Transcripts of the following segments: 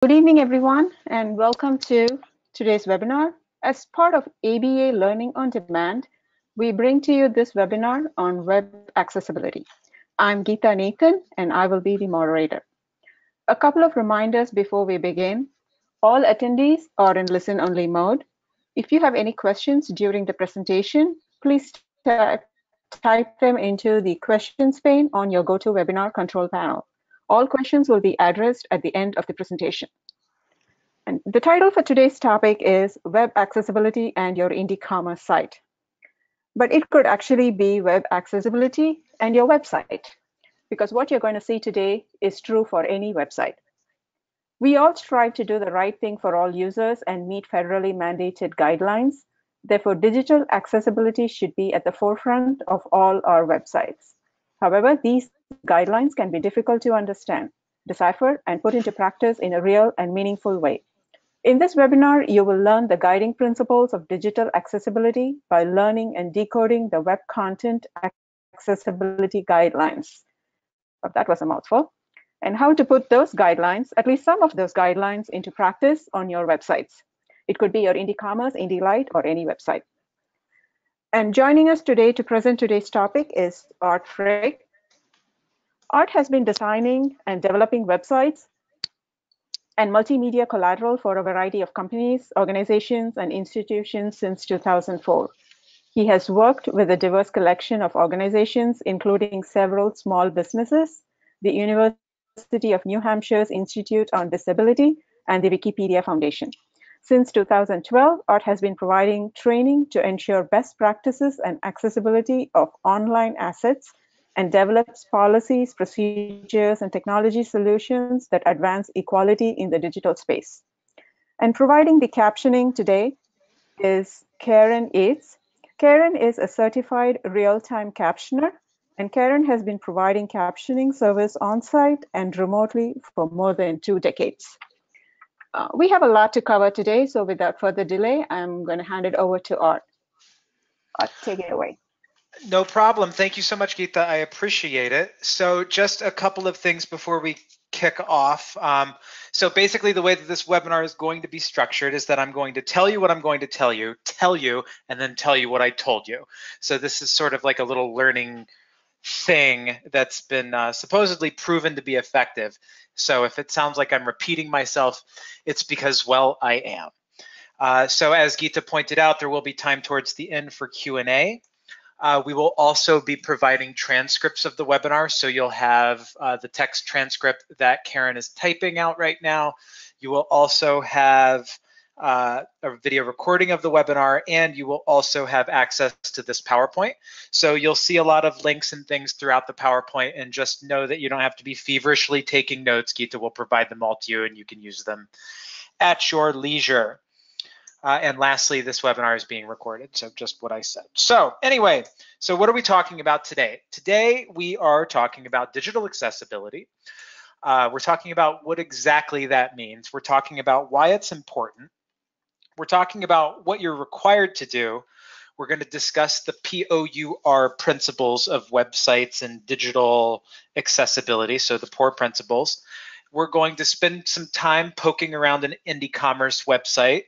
Good evening, everyone, and welcome to today's webinar. As part of ABA Learning on Demand, we bring to you this webinar on web accessibility. I'm Geeta Nathan, and I will be the moderator. A couple of reminders before we begin. All attendees are in listen-only mode. If you have any questions during the presentation, please type them into the questions pane on your GoToWebinar control panel. All questions will be addressed at the end of the presentation. And the title for today's topic is Web Accessibility and Your IndieCommerce Site. But it could actually be web accessibility and your website, because what you're going to see today is true for any website. We all strive to do the right thing for all users and meet federally mandated guidelines. Therefore, digital accessibility should be at the forefront of all our websites. However, these guidelines can be difficult to understand, decipher, and put into practice in a real and meaningful way. In this webinar, you will learn the guiding principles of digital accessibility by learning and decoding the Web Content Accessibility Guidelines. That was a mouthful. And how to put those guidelines, at least some of those guidelines, into practice on your websites. It could be your IndieCommerce, IndieLite, or any website. And joining us today to present today's topic is Art Frick. Art has been designing and developing websites and multimedia collateral for a variety of companies, organizations, and institutions since 2004. He has worked with a diverse collection of organizations, including several small businesses, the University of New Hampshire's Institute on Disability, and the Wikipedia Foundation. Since 2012, Art has been providing training to ensure best practices and accessibility of online assets and develops policies, procedures, and technology solutions that advance equality in the digital space. And providing the captioning today is Karen Yates. Karen is a certified real-time captioner, and Karen has been providing captioning service on-site and remotely for more than 2 decades. We have a lot to cover today, so without further delay, I'm going to hand it over to Art. Art, take it away. No problem. Thank you so much, Geeta. I appreciate it. So just a couple of things before we kick off. So basically the way that this webinar is going to be structured is that I'm going to tell you what I'm going to tell you, and then tell you what I told you. So this is sort of like a little learning thing that's been supposedly proven to be effective. So if it sounds like I'm repeating myself, it's because, well, I am. So as Geeta pointed out, there will be time towards the end for Q&A. We will also be providing transcripts of the webinar, so you'll have the text transcript that Karen is typing out right now. You will also have a video recording of the webinar, and you will also have access to this PowerPoint. So you'll see a lot of links and things throughout the PowerPoint, and just know that you don't have to be feverishly taking notes. Geeta will provide them all to you, and you can use them at your leisure. And lastly, this webinar is being recorded, so just what I said. So anyway, so what are we talking about today? Today, we are talking about digital accessibility. We're talking about what exactly that means. We're talking about why it's important. We're talking about what you're required to do. We're going to discuss the POUR principles of websites and digital accessibility, so the POUR principles. We're going to spend some time poking around an IndieCommerce website.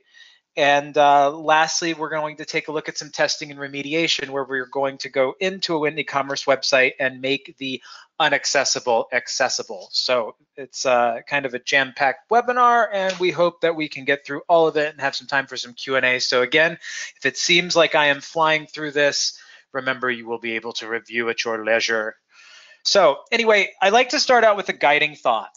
And lastly, we're going to take a look at some testing and remediation, where we're going to go into an IndieCommerce website and make the unaccessible accessible. So it's kind of a jam-packed webinar, and we hope that we can get through all of it and have some time for some Q&A. So again, if it seems like I am flying through this, remember you will be able to review at your leisure. So anyway, I like to start out with a guiding thought.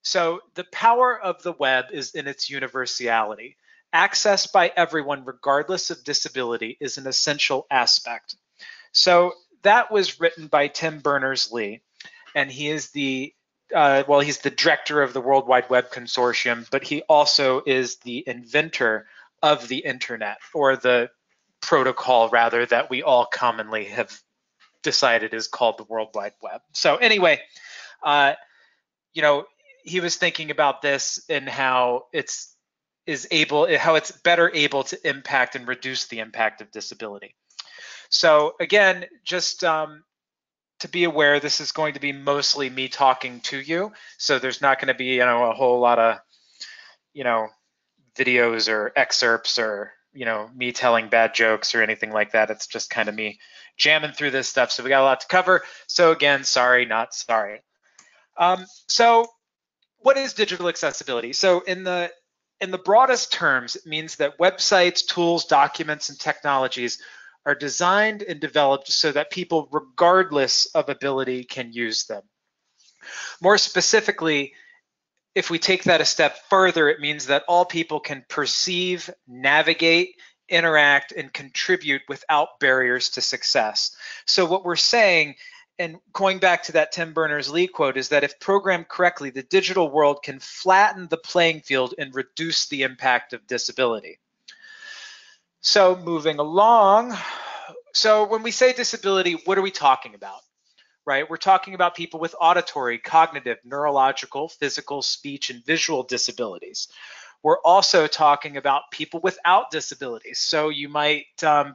So the power of the web is in its universality. Access by everyone, regardless of disability, is an essential aspect. So that was written by Tim Berners-Lee, and he is the he's the director of the World Wide Web Consortium, but he also is the inventor of the internet, or the protocol rather, that we all commonly have decided is called the World Wide Web. So anyway, you know, he was thinking about this and how it's better able to impact and reduce the impact of disability. So again, just to be aware, this is going to be mostly me talking to you. So there's not going to be, a whole lot of videos or excerpts or me telling bad jokes or anything like that. It's just kind of me jamming through this stuff. So we got a lot to cover. So again, sorry, not sorry. So what is digital accessibility? So in the broadest terms, it means that websites, tools, documents, and technologies are designed and developed so that people, regardless of ability, can use them. More specifically, if we take that a step further, it means that all people can perceive, navigate, interact, and contribute without barriers to success. So what we're saying, and going back to that Tim Berners-Lee quote, is that if programmed correctly, the digital world can flatten the playing field and reduce the impact of disability. So moving along, so when we say disability, what are we talking about? Right? We're talking about people with auditory, cognitive, neurological, physical, speech, and visual disabilities. We're also talking about people without disabilities. So you might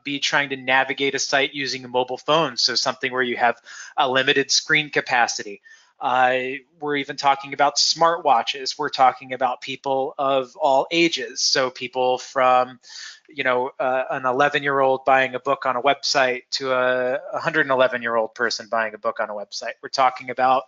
be trying to navigate a site using a mobile phone, so something where you have a limited screen capacity. We're even talking about smartwatches. We're talking about people of all ages. So people from an 11-year-old buying a book on a website to a 111-year-old person buying a book on a website. We're talking about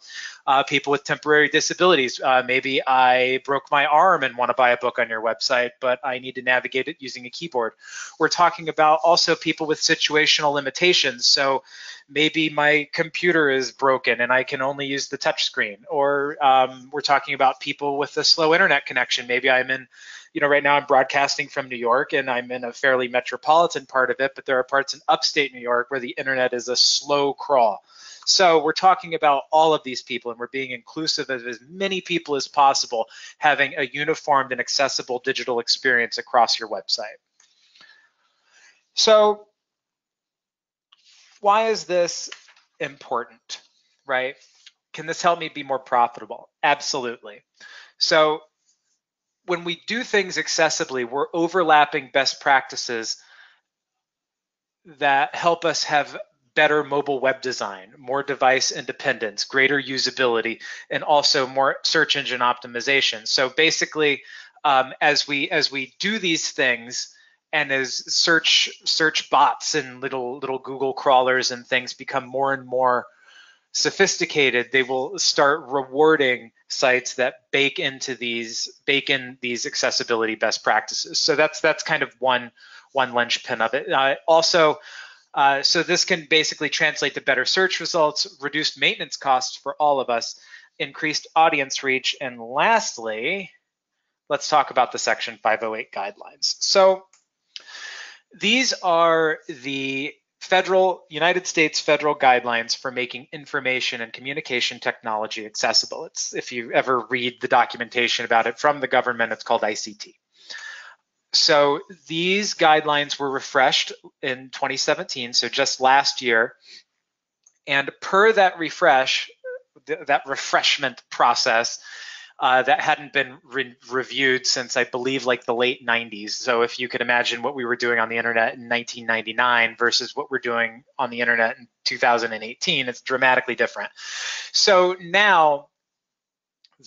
people with temporary disabilities. Maybe I broke my arm and want to buy a book on your website, but I need to navigate it using a keyboard. We're talking about also people with situational limitations. So maybe my computer is broken and I can only use the touch screen. Or we're talking about people with a slow internet connection. Maybe I'm in right now I'm broadcasting from New York and I'm in a fairly metropolitan part of it, but there are parts in upstate New York where the internet is a slow crawl. So we're talking about all of these people, and we're being inclusive of as many people as possible, having a uniformed and accessible digital experience across your website. So why is this important, right? Can this help me be more profitable? Absolutely. So when we do things accessibly, we're overlapping best practices that help us have better mobile web design, more device independence, greater usability, and also more search engine optimization. So basically, as we do these things, and as search bots and little Google crawlers and things become more and more sophisticated, they will start rewarding sites that bake in these accessibility best practices. So that's kind of one linchpin of it. So this can basically translate to better search results, reduced maintenance costs for all of us, increased audience reach, and lastly, let's talk about the Section 508 guidelines. So these are the United States federal guidelines for making information and communication technology accessible. If you ever read the documentation about it from the government, it's called ICT. So these guidelines were refreshed in 2017, so just last year. And per that refreshment process, that hadn't been reviewed since I believe like the late 90s. So if you could imagine what we were doing on the internet in 1999 versus what we're doing on the internet in 2018, it's dramatically different. So now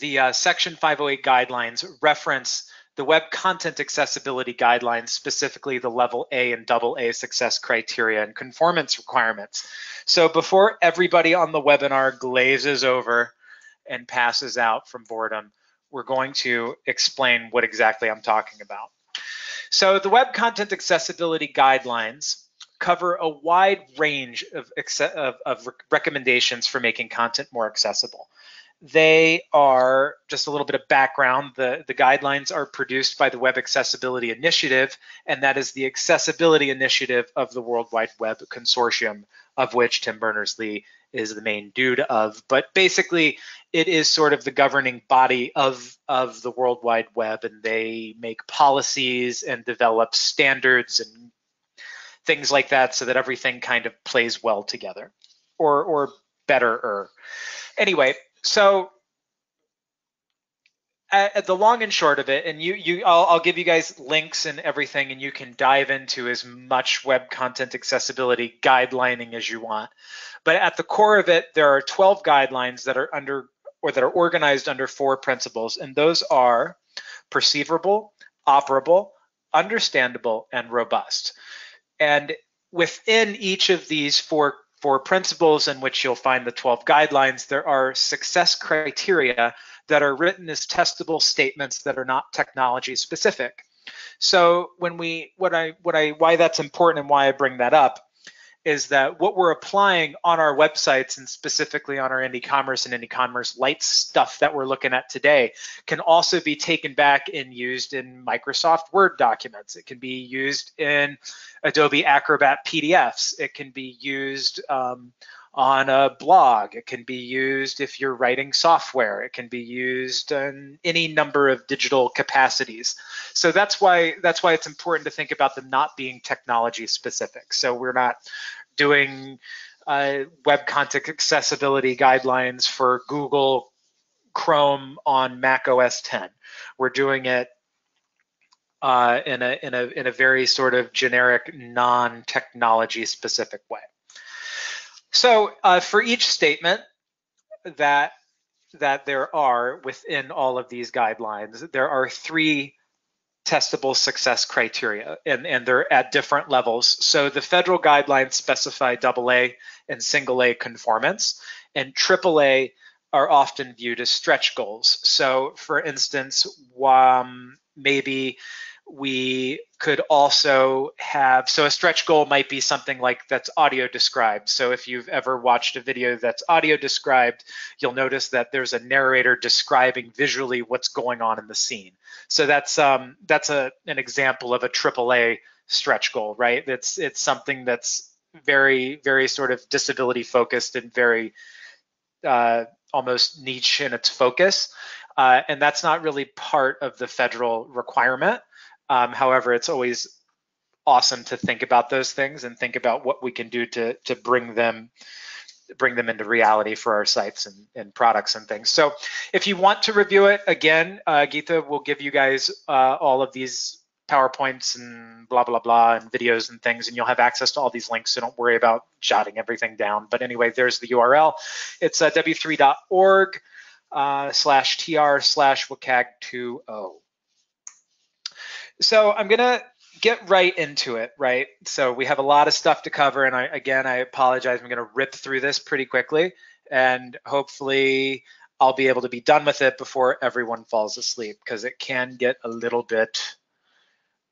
the Section 508 guidelines reference the Web Content Accessibility Guidelines, specifically the Level A and Double A success criteria and conformance requirements. So before everybody on the webinar glazes over and passes out from boredom, we're going to explain what exactly I'm talking about. So the Web Content Accessibility Guidelines cover a wide range of recommendations for making content more accessible. They are, just a little bit of background, the guidelines are produced by the Web Accessibility Initiative, and that is the accessibility initiative of the World Wide Web Consortium, of which Tim Berners-Lee is the main dude of. But basically, it is sort of the governing body of the World Wide Web, and they make policies and develop standards and things like that so that everything kind of plays well together, or better. Anyway, so at the long and short of it, and I'll give you guys links and everything, and you can dive into as much web content accessibility guidelining as you want. But at the core of it, there are 12 guidelines that are organized under 4 principles, and those are: perceivable, operable, understandable, and robust. And within each of these four principles, in which you'll find the 12 guidelines, there are success criteria that are written as testable statements that are not technology specific. So why that's important and why I bring that up is that what we're applying on our websites, and specifically on our IndieCommerce and IndieCommerce Lite stuff that we're looking at today, can also be taken back and used in Microsoft Word documents. It can be used in Adobe Acrobat PDFs. It can be used on a blog. It can be used if you're writing software. It can be used in any number of digital capacities. So that's why it's important to think about them not being technology specific. So we're not doing web content accessibility guidelines for Google Chrome on Mac OS 10. We're doing it in a very sort of generic, non-technology specific way. So for each statement that there are within all of these guidelines, there are 3 testable success criteria, and they're at different levels. So the federal guidelines specify AA and single A conformance, and AAA are often viewed as stretch goals. So for instance, maybe we could also have, so a stretch goal might be something like that's audio described. So if you've ever watched a video that's audio described, you'll notice that there's a narrator describing visually what's going on in the scene. So that's an example of a AAA stretch goal, right? It's something that's very, very sort of disability focused and very almost niche in its focus. And that's not really part of the federal requirement. However, it's always awesome to think about those things and think about what we can do to bring them into reality for our sites and products and things. So if you want to review it, again, Geeta will give you guys all of these PowerPoints and blah, blah, blah, and videos and things, and you'll have access to all these links, so don't worry about jotting everything down. But anyway, there's the URL. It's w3.org /tr/WCAG20. So I'm gonna get right into it, right? So we have a lot of stuff to cover, and I apologize. I'm gonna rip through this pretty quickly, and hopefully I'll be able to be done with it before everyone falls asleep, because it can get a little bit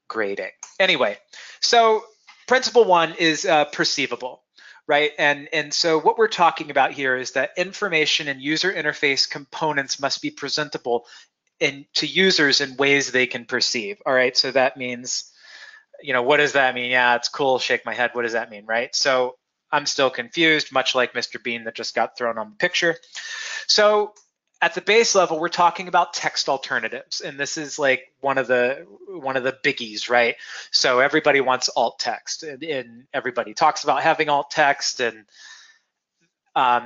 grating. Anyway, so principle 1 is perceivable, right? And so what we're talking about here is that information and user interface components must be presentable to users in ways they can perceive. All right, so that means, what does that mean? Yeah, it's cool, shake my head. What does that mean, right? So I'm still confused, much like Mr. Bean that just got thrown on the picture. So at the base level, we're talking about text alternatives, and this is like one of the biggies, right? So everybody wants alt text, and everybody talks about having alt text, and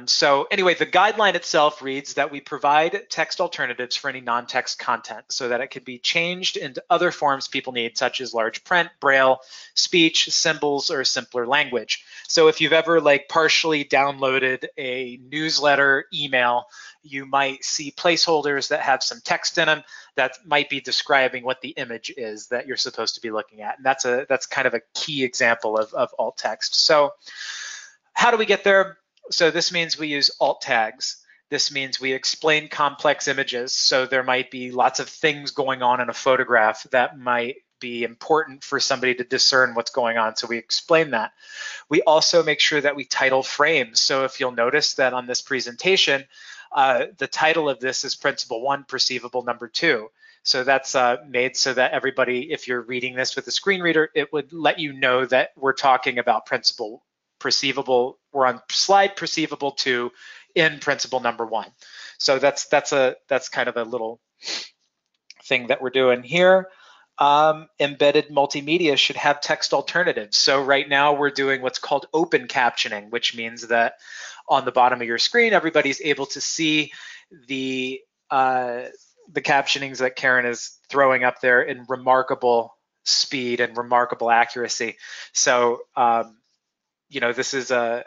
so anyway, the guideline itself reads that we provide text alternatives for any non-text content so that it can be changed into other forms people need, such as large print, braille, speech, symbols, or simpler language. So if you've ever partially downloaded a newsletter email, you might see placeholders that have some text in them that might be describing what the image is that you're supposed to be looking at. And that's kind of a key example of alt text. So how do we get there? So this means we use alt tags. This means we explain complex images. So there might be lots of things going on in a photograph that might be important for somebody to discern what's going on. So we explain that. We also make sure that we title frames. So if you'll notice that on this presentation, the title of this is Principle 1, Perceivable Number 2. So that's made so that everybody, if you're reading this with a screen reader, it would let you know that we're talking about Principle Perceivable. We're on slide Perceivable 2 in Principle Number 1. So that's kind of a little thing that we're doing here. Embedded multimedia should have text alternatives. So right now we're doing what's called open captioning, which means that on the bottom of your screen, everybody's able to see the captionings that Karen is throwing up there in remarkable speed and remarkable accuracy. So this is a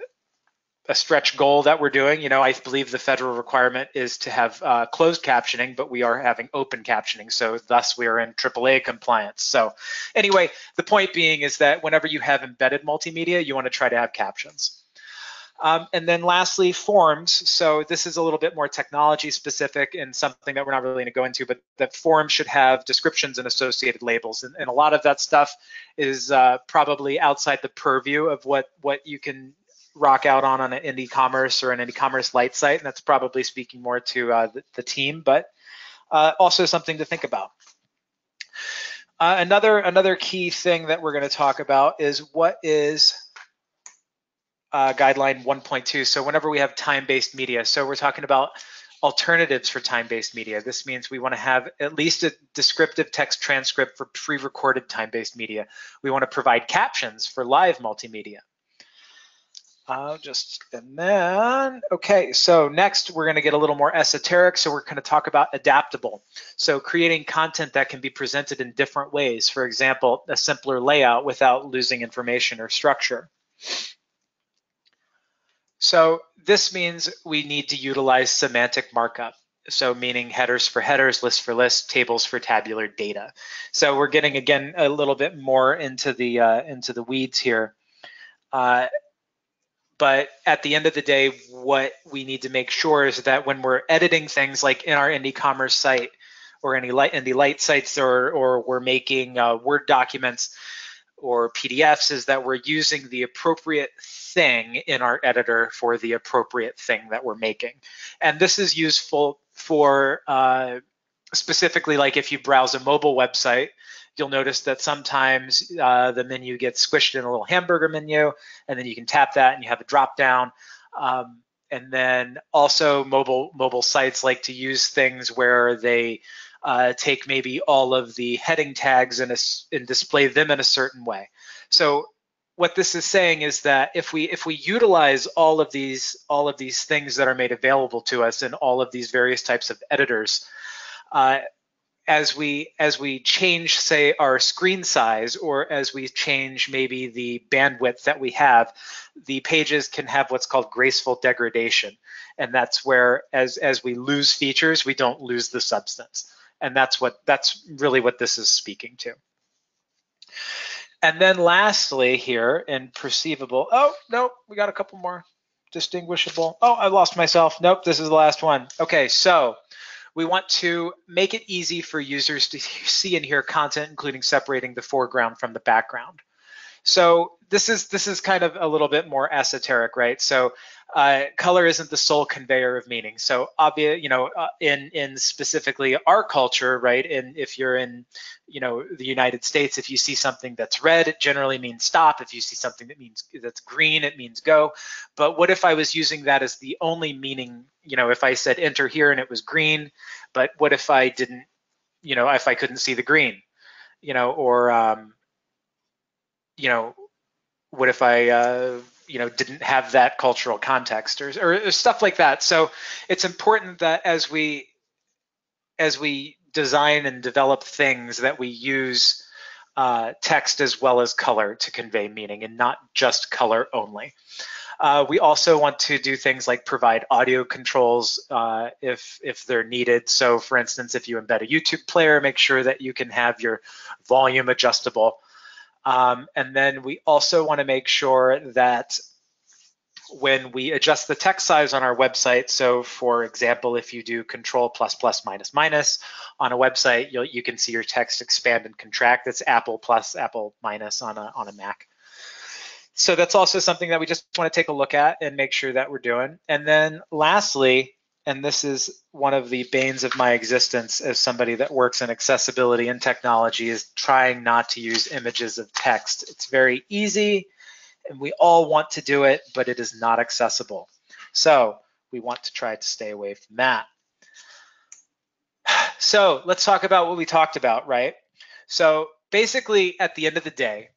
a stretch goal that we're doing. I believe the federal requirement is to have closed captioning, but we are having open captioning. So thus we are in AAA compliance. So anyway, the point being is that whenever you have embedded multimedia, you want to try to have captions. And then lastly, forms. So this is a little bit more technology specific and something that we're not really going to go into, but that forms should have descriptions and associated labels. And a lot of that stuff is probably outside the purview of what you can rock out on an IndieCommerce or an IndieCommerce Lite site. And that's probably speaking more to the team, but also something to think about. Another key thing that we're going to talk about is what is guideline 1.2. So whenever we have time-based media, so we're talking about alternatives for time-based media. This means we want to have at least a descriptive text transcript for pre-recorded time-based media. We want to provide captions for live multimedia. Okay, so next we're going to get a little more esoteric. So we're going to talk about adaptable. So creating content that can be presented in different ways. For example, a simpler layout without losing information or structure. So this means we need to utilize semantic markup. So meaning headers for headers, lists for lists, tables for tabular data. So we're getting, again, a little bit more into the weeds here. But at the end of the day, what we need to make sure is that when we're editing things like in our IndieCommerce site or any Indie Lite sites, or we're making Word documents or PDFs, is that we're using the appropriate thing in our editor for the appropriate thing that we're making. And this is useful for specifically, like if you browse a mobile website, you'll notice that sometimes the menu gets squished in a little hamburger menu, and then you can tap that and you have a drop down. And then also mobile sites like to use things where they take maybe all of the heading tags and display them in a certain way. So what this is saying is that if we utilize all of these things that are made available to us in all of these various types of editors, as we change, say, our screen size, or as we change maybe the bandwidth that we have, the pages can have what's called graceful degradation. And that's where, as we lose features, we don't lose the substance. And that's really what this is speaking to. And then lastly here in perceivable, oh, no, we got a couple more. Distinguishable, oh, I lost myself. Nope, this is the last one. Okay, so we want to make it easy for users to see and hear content, including separating the foreground from the background. So this is kind of a little bit more esoteric, right? So color isn't the sole conveyor of meaning. So obvious, in specifically our culture, right? And if you're in, the United States, if you see something that's red, it generally means stop. If you see something that's green, it means go. But what if I was using that as the only meaning? If I said enter here and it was green, but what if I didn't? If I couldn't see the green, or what if I, didn't have that cultural context or stuff like that. So it's important that as we design and develop things that we use text as well as color to convey meaning and not just color only. We also want to do things like provide audio controls if they're needed. So for instance, if you embed a YouTube player, make sure that you can have your volume adjustable. And then we also want to make sure that when we adjust the text size on our website, so for example, if you do Control ++ minus on a website, you can see your text expand and contract. That's Apple plus, Apple minus on a Mac. So that's also something that we just want to take a look at and make sure that we're doing. And then lastly, and this is one of the banes of my existence as somebody that works in accessibility and technology, is trying not to use images of text. It's very easy and we all want to do it, but it is not accessible. So we want to try to stay away from that. So let's talk about what we talked about, right? So basically at the end of the day,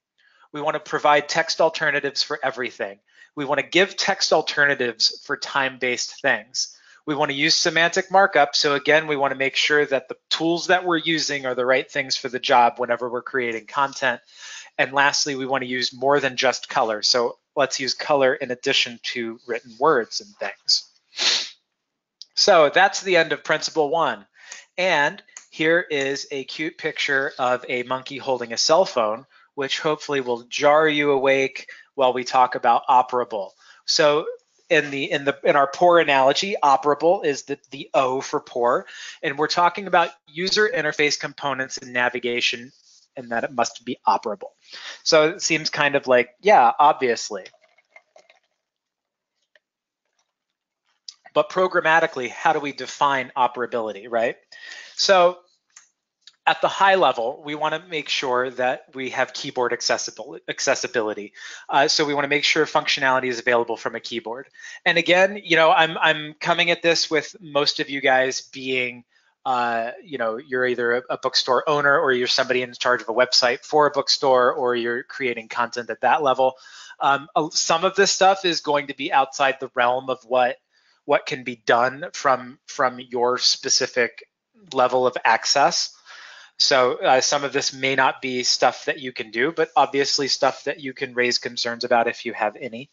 we want to provide text alternatives for everything. We want to give text alternatives for time-based things. We want to use semantic markup. So again, we want to make sure that the tools that we're using are the right things for the job whenever we're creating content. And lastly, we want to use more than just color. So let's use color in addition to written words and things. So that's the end of principle 1. And here is a cute picture of a monkey holding a cell phone, which hopefully will jar you awake while we talk about operable. So in our poor analogy, operable is the O for poor, and we're talking about user interface components and navigation, and that it must be operable. So it seems kind of like, yeah, obviously. But programmatically, how do we define operability, right? So at the high level, we want to make sure that we have keyboard accessibility. So we want to make sure functionality is available from a keyboard. And again, I'm coming at this with most of you guys being, you're either a bookstore owner or you're somebody in charge of a website for a bookstore, or you're creating content at that level. Some of this stuff is going to be outside the realm of what can be done from your specific level of access. So some of this may not be stuff that you can do, but obviously stuff that you can raise concerns about if you have any.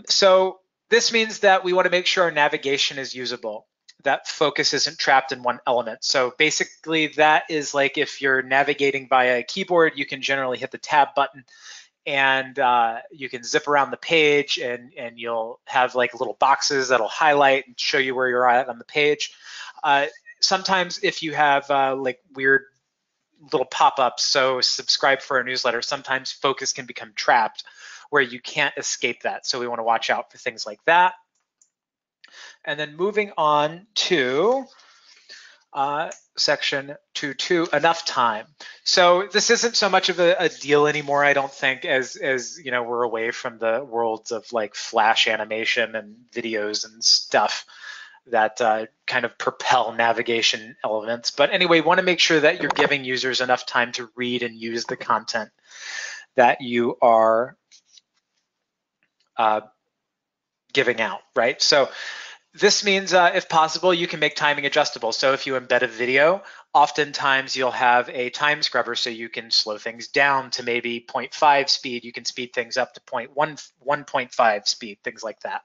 So this means that we want to make sure our navigation is usable, that focus isn't trapped in one element. So basically that is like if you're navigating via a keyboard, you can generally hit the tab button and you can zip around the page, and you'll have like little boxes that'll highlight and show you where you're at on the page. Sometimes if you have like weird little pop-ups, so subscribe for our newsletter, sometimes focus can become trapped where you can't escape that. So we want to watch out for things like that. And then moving on to section 2.2, enough time. So this isn't so much of a deal anymore, I don't think, as we're away from the worlds of like flash animation and videos and stuff that kind of propel navigation elements. But anyway, want to make sure that you're giving users enough time to read and use the content that you are giving out, right? So this means, if possible, you can make timing adjustable. So if you embed a video, oftentimes you'll have a time scrubber, so you can slow things down to maybe 0.5 speed. You can speed things up to 1.5 speed, things like that.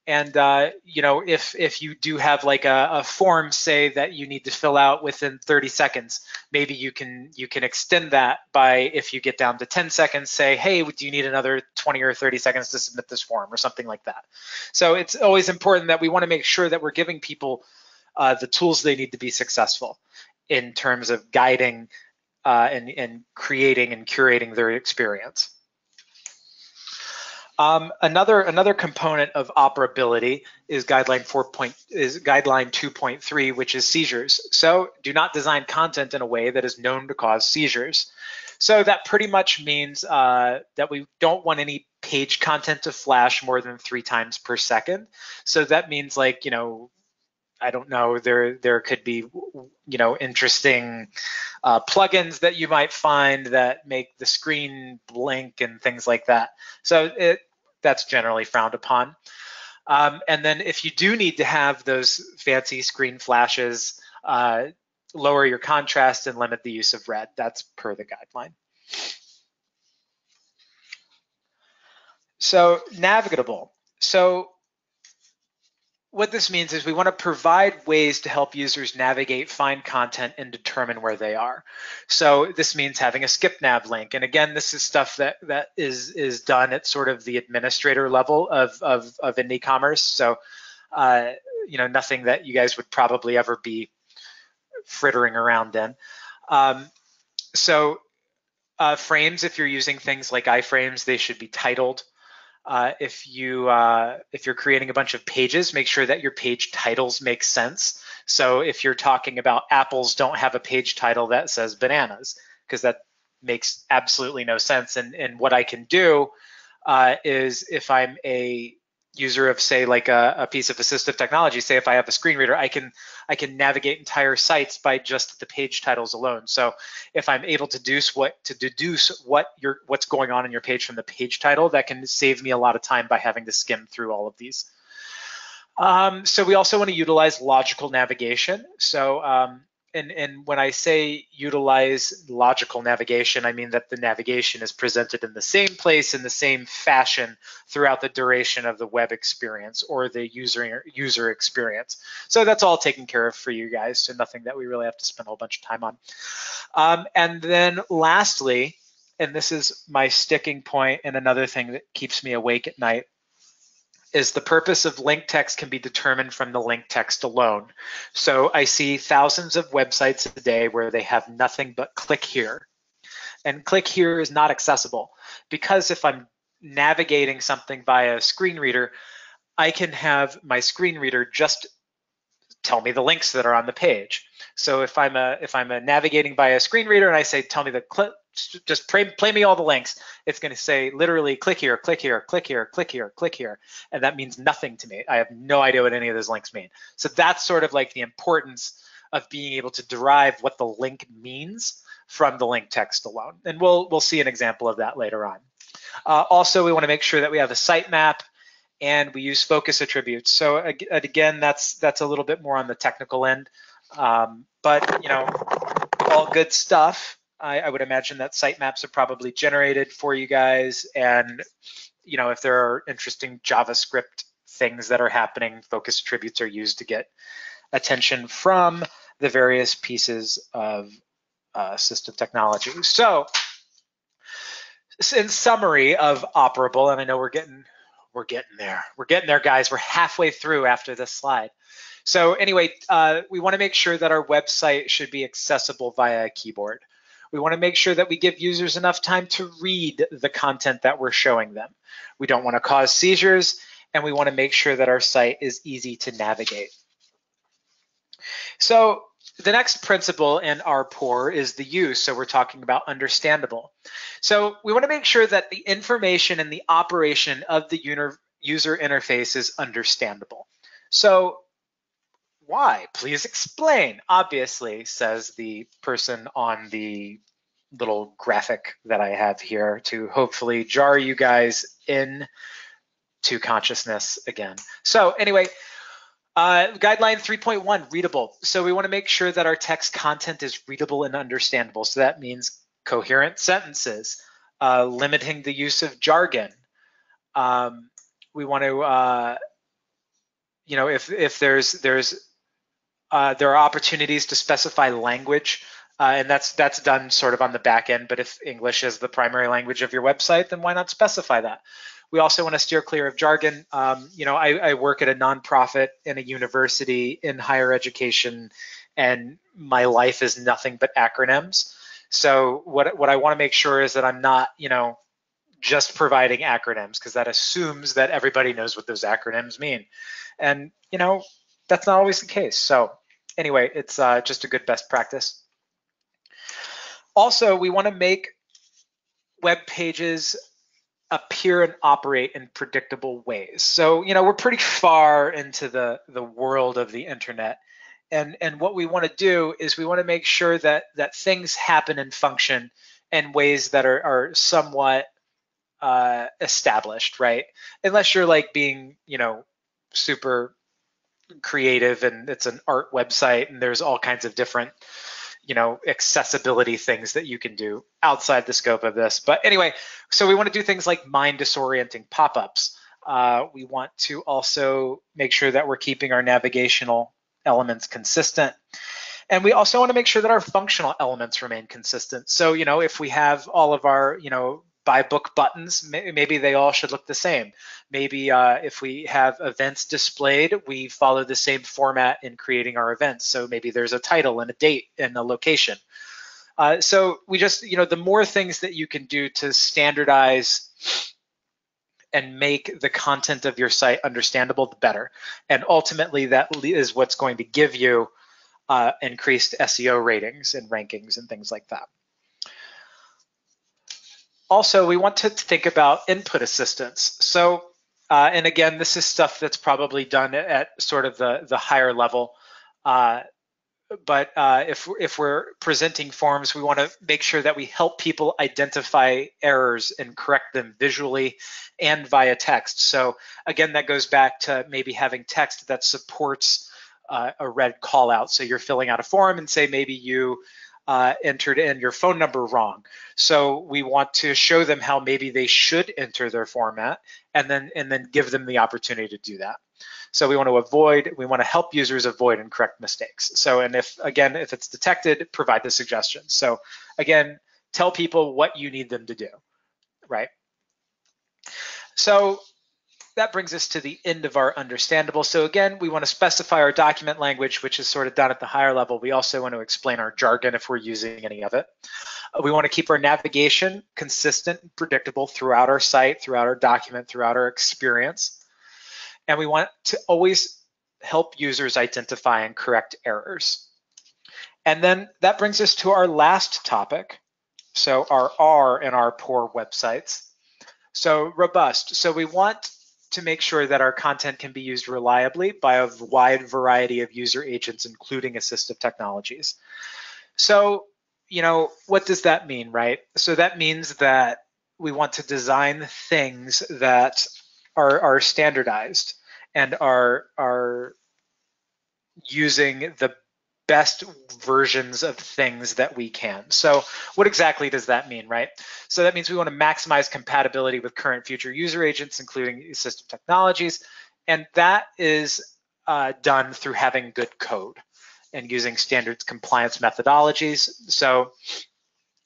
And if you do have like a form, say, that you need to fill out within 30 seconds, maybe you can extend that by, if you get down to 10 seconds, say, hey, do you need another 20 or 30 seconds to submit this form, or something like that. So it's always important that we want to make sure that we're giving people the tools they need to be successful in terms of guiding and creating and curating their experience. Another component of operability is guideline 2.3, which is seizures. So do not design content in a way that is known to cause seizures. So that pretty much means that we don't want any page content to flash more than 3 times per second. So that means, like, I don't know, there could be, interesting plugins that you might find that make the screen blink and things like that. So that's generally frowned upon. And then if you do need to have those fancy screen flashes, lower your contrast and limit the use of red. That's per the guideline. So navigable. So what this means is we want to provide ways to help users navigate, find content, and determine where they are. So this means having a skip nav link. And again, this is stuff that is done at sort of the administrator level of IndieCommerce. So nothing that you guys would probably ever be frittering around in. Frames, if you're using things like iframes, they should be titled. If you're creating a bunch of pages, make sure that your page titles make sense. So if you're talking about apples, don't have a page title that says bananas, because that makes absolutely no sense. And what I can do is, if I'm a user of, say, like a piece of assistive technology, say if I have a screen reader, I can navigate entire sites by just the page titles alone. So if I'm able to deduce what's going on in your page from the page title, that can save me a lot of time by having to skim through all of these. So we also want to utilize logical navigation. So, and when I say utilize logical navigation, I mean that the navigation is presented in the same place in the same fashion throughout the duration of the web experience or the user experience. So that's all taken care of for you guys. So nothing that we really have to spend a whole bunch of time on. And then lastly, and this is my sticking point and another thing that keeps me awake at night, is the purpose of link text can be determined from the link text alone. So I see thousands of websites a day where they have nothing but click here. And click here is not accessible because if I'm navigating something via a screen reader, I can have my screen reader just tell me the links that are on the page. So if I'm navigating by a screen reader and I say, tell me just play me all the links, it's going to say literally click here, click here, click here, click here, click here. And that means nothing to me. I have no idea what any of those links mean. So that's sort of like the importance of being able to derive what the link means from the link text alone. And we'll see an example of that later on. Also, we want to make sure that we have a sitemap and we use focus attributes. So again, that's a little bit more on the technical end, but all good stuff. I would imagine that sitemaps are probably generated for you guys, and if there are interesting JavaScript things that are happening, focus attributes are used to get attention from the various pieces of assistive technology. So, in summary of operable, and I know we're getting there. We're getting there, guys. We're halfway through after this slide. So anyway, we want to make sure that our website should be accessible via a keyboard. We want to make sure that we give users enough time to read the content that we're showing them. We don't want to cause seizures, and we want to make sure that our site is easy to navigate. So the next principle in our POR is the use. So we're talking about understandable. So we want to make sure that the information and the operation of the user interface is understandable. So why? Please explain. Obviously, says the person on the little graphic that I have here to hopefully jar you guys in to consciousness again. So anyway, guideline 3.1, readable. So we want to make sure that our text content is readable and understandable. So that means coherent sentences, limiting the use of jargon. We want to, if there are opportunities to specify language, and that's done sort of on the back end. But if English is the primary language of your website, then why not specify that? We also want to steer clear of jargon. I work at a nonprofit in a university in higher education, and my life is nothing but acronyms. So what I want to make sure is that I'm not, just providing acronyms, because that assumes that everybody knows what those acronyms mean. And, that's not always the case. So anyway, it's just a good best practice. Also, we want to make web pages appear and operate in predictable ways. So, we're pretty far into the world of the internet. And what we want to do is we want to make sure that things happen and function in ways that are somewhat established, right? Unless you're like being, super creative and it's an art website and there's all kinds of different accessibility things that you can do outside the scope of this. But anyway, so we want to do things like mind disorienting pop-ups. We want to also make sure that we're keeping our navigational elements consistent. And we also want to make sure that our functional elements remain consistent. So, if we have all of our, buy book buttons, maybe they all should look the same. Maybe if we have events displayed, we follow the same format in creating our events. So maybe there's a title and a date and a location. So we just, the more things that you can do to standardize and make the content of your site understandable, the better. And ultimately, that is what's going to give you increased SEO ratings and rankings and things like that. Also, we want to think about input assistance. So, and again, this is stuff that's probably done at sort of the higher level if we're presenting forms, we want to make sure that we help people identify errors and correct them visually and via text. So again, that goes back to maybe having text that supports a red call out. So you're filling out a form and say maybe you entered in your phone number wrong. So we want to show them how maybe they should enter their format and then give them the opportunity to do that. So we want to help users avoid and correct mistakes. So, and if it's detected, provide the suggestions. So again, tell people what you need them to do, right? So that brings us to the end of our understandable. So again, we want to specify our document language, which is sort of done at the higher level. We also want to explain our jargon if we're using any of it. We want to keep our navigation consistent and predictable throughout our site, throughout our document, throughout our experience. And we want to always help users identify and correct errors. And then that brings us to our last topic. So our R and our poor websites. So robust. So we want to make sure that our content can be used reliably by a wide variety of user agents, including assistive technologies. So, what does that mean, right? So that means that we want to design things that are standardized and are using the best versions of things that we can. So what exactly does that mean, right? So that means we want to maximize compatibility with current future user agents, including assistive technologies. And that is done through having good code and using standards compliance methodologies. So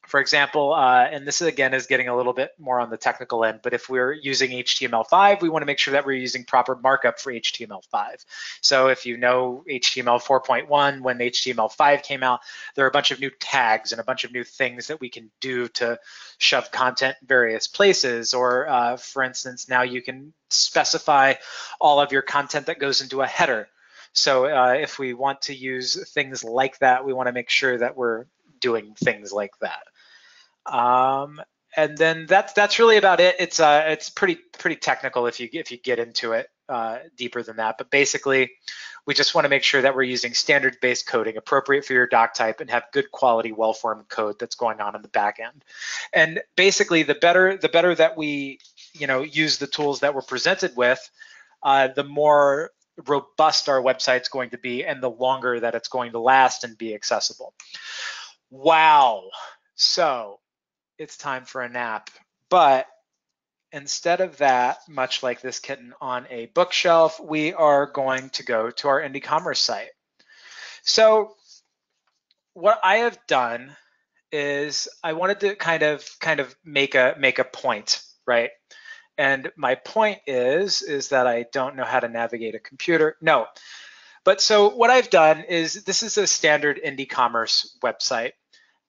for example, and this again is getting a little bit more on the technical end, but if we're using HTML5, we want to make sure that we're using proper markup for HTML5. So if you know HTML 4.1, when HTML5 came out, there are a bunch of new tags and a bunch of new things that we can do to shove content in various places. Or for instance, now you can specify all of your content that goes into a header. So if we want to use things like that, we want to make sure that we're doing things like that. And then that's really about it. It's pretty technical if you get into it deeper than that. But basically, we just want to make sure that we're using standard-based coding appropriate for your doc type and have good quality, well-formed code that's going on in the back end. And basically, the better that we use the tools that we're presented with, the more robust our website's going to be and the longer that it's going to last and be accessible. Wow. So it's time for a nap. But instead of that, much like this kitten on a bookshelf, we are going to go to our IndieCommerce site. So what I have done is I wanted to kind of make a point, right? And my point is that I don't know how to navigate a computer. No. But so what I've done is this is a standard IndieCommerce website.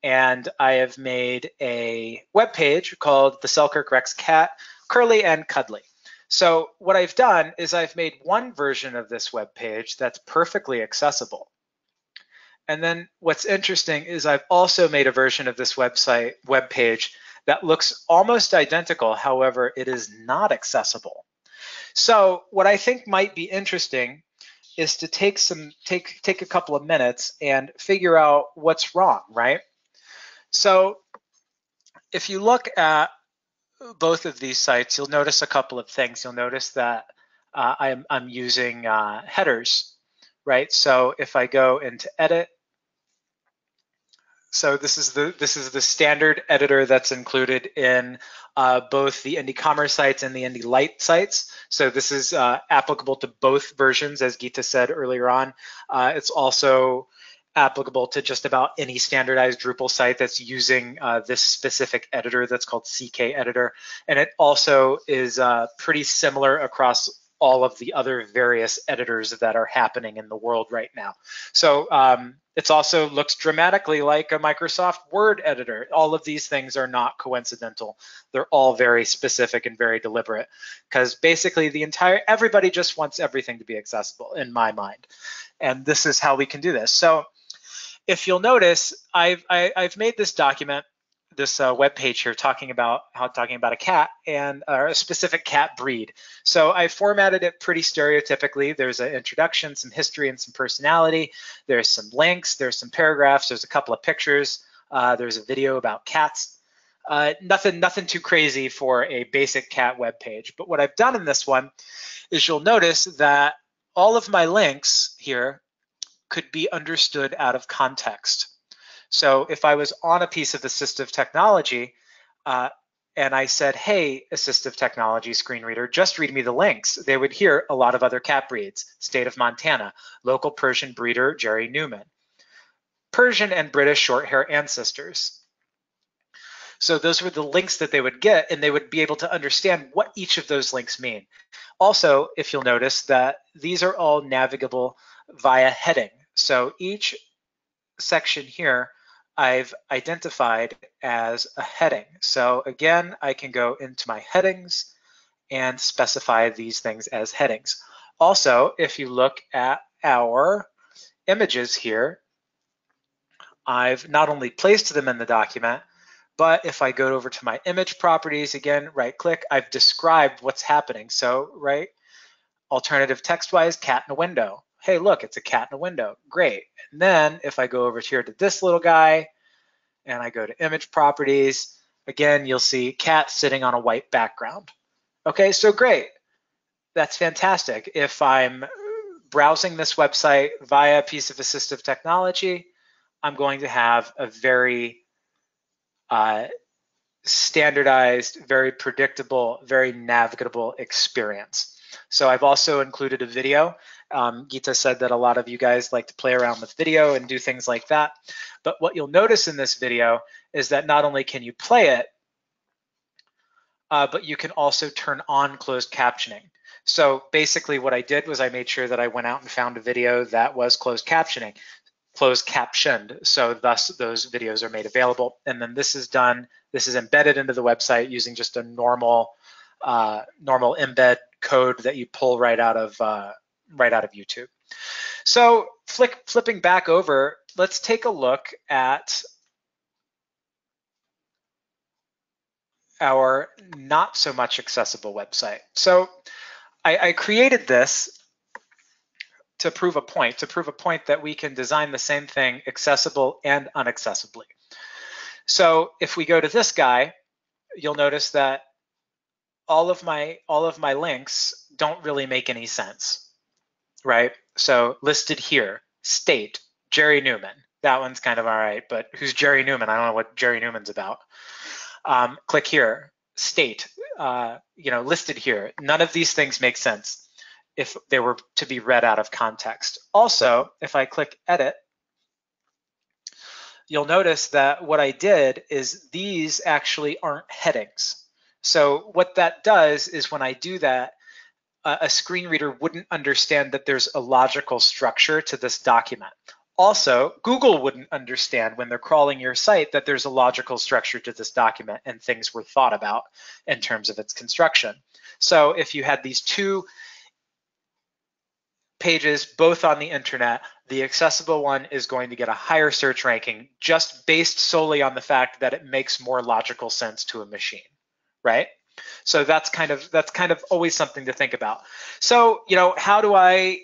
And I have made a web page called The Selkirk Rex Cat, Curly and Cuddly. So what I've done is I've made one version of this web page that's perfectly accessible. And then what's interesting is I've also made a version of this web page that looks almost identical. However, it is not accessible. So what I think might be interesting is to take a couple of minutes and figure out what's wrong, right? So if you look at both of these sites, you'll notice a couple of things. You'll notice that I'm using headers, right? So if I go into edit, so this is the standard editor that's included in both the IndieCommerce sites and the Indie Lite sites. So this is applicable to both versions, as Geeta said earlier on. It's also applicable to just about any standardized Drupal site that's using this specific editor that's called CK Editor. And it also is pretty similar across all of the other various editors that are happening in the world right now. So it also looks dramatically like a Microsoft Word editor. All of these things are not coincidental. They're all very specific and very deliberate, because basically everybody just wants everything to be accessible in my mind. And this is how we can do this. So if you'll notice, I've made this document web page here talking about a cat and or a specific cat breed. So I formatted it pretty stereotypically. There's an introduction, some history, and some personality. There's some links. There's some paragraphs. There's a couple of pictures. There's a video about cats. Nothing too crazy for a basic cat web page. But what I've done in this one is you'll notice that all of my links here could be understood out of context. So if I was on a piece of assistive technology and I said, hey, assistive technology screen reader, just read me the links, they would hear a lot of other cat breeds. State of Montana, local Persian breeder Jerry Newman. Persian and British short hair ancestors. So those were the links that they would get, and they would be able to understand what each of those links mean. Also, if you'll notice that these are all navigable via heading. So each section here I've identified as a heading. So again, I can go into my headings and specify these things as headings. Also, if you look at our images here, I've not only placed them in the document, but if I go over to my image properties, again, right click, I've described what's happening. So, right, alternative text-wise, cat in a window. Hey, look, it's a cat in a window. Great. And then if I go over here to this little guy and I go to image properties, again, you'll see cat sitting on a white background. Okay, so great. That's fantastic. If I'm browsing this website via a piece of assistive technology, I'm going to have a very standardized, very predictable, very navigable experience. So I've also included a video. Gita said that a lot of you guys like to play around with video and do things like that. But what you'll notice in this video is that not only can you play it, but you can also turn on closed captioning. So basically what I did was I made sure that I went out and found a video that was closed captioned. So thus those videos are made available. And then this is embedded into the website using just a normal embed code that you pull right out of YouTube. So flipping back over, let's take a look at our not so much accessible website. So I created this to prove a point that we can design the same thing accessible and unaccessibly. So if we go to this guy, you'll notice that all of my links don't really make any sense, right? So listed here, state, Jerry Newman. That one's kind of all right, but who's Jerry Newman? I don't know what Jerry Newman's about. Click here, state, listed here. None of these things make sense if they were to be read out of context. Also, if I click edit, you'll notice that what I did is these actually aren't headings. So what that does is when I do that, a screen reader wouldn't understand that there's a logical structure to this document. Also, Google wouldn't understand when they're crawling your site that there's a logical structure to this document and things were thought about in terms of its construction. So if you had these two pages both on the internet, the accessible one is going to get a higher search ranking just based solely on the fact that it makes more logical sense to a machine, right? So that's kind of always something to think about. So, how do I,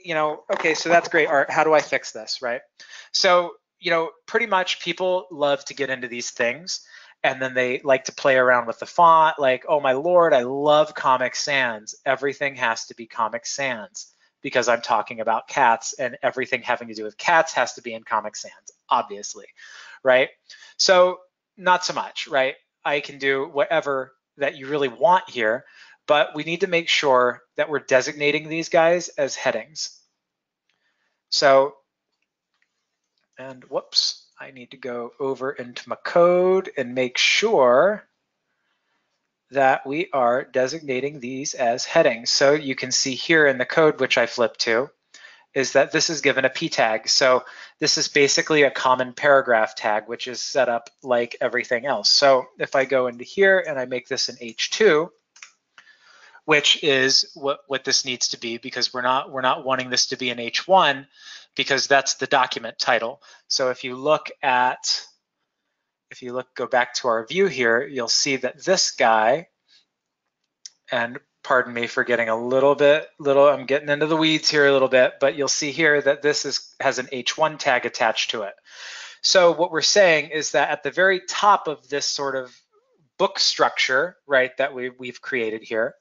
okay, so that's great, Art. How do I fix this, right? So, pretty much people love to get into these things and then they like to play around with the font, like, oh my Lord, I love Comic Sans. Everything has to be Comic Sans because I'm talking about cats and everything having to do with cats has to be in Comic Sans, obviously, right? So not so much, right? I can do whatever that you really want here, but we need to make sure that we're designating these guys as headings. So, and whoops, I need to go over into my code and make sure that we are designating these as headings. So you can see here in the code, which I flipped to, is that this is given a p tag. So this is basically a common paragraph tag, which is set up like everything else. So if I go into here and I make this an H2, which is what this needs to be, because we're not wanting this to be an H1 because that's the document title. So if you look at if you go back to our view here, you'll see that this guy, and pardon me for getting I'm getting into the weeds here a little bit, but you'll see here that this has an H1 tag attached to it. So what we're saying is that at the very top of this sort of book structure, right, that we've created here,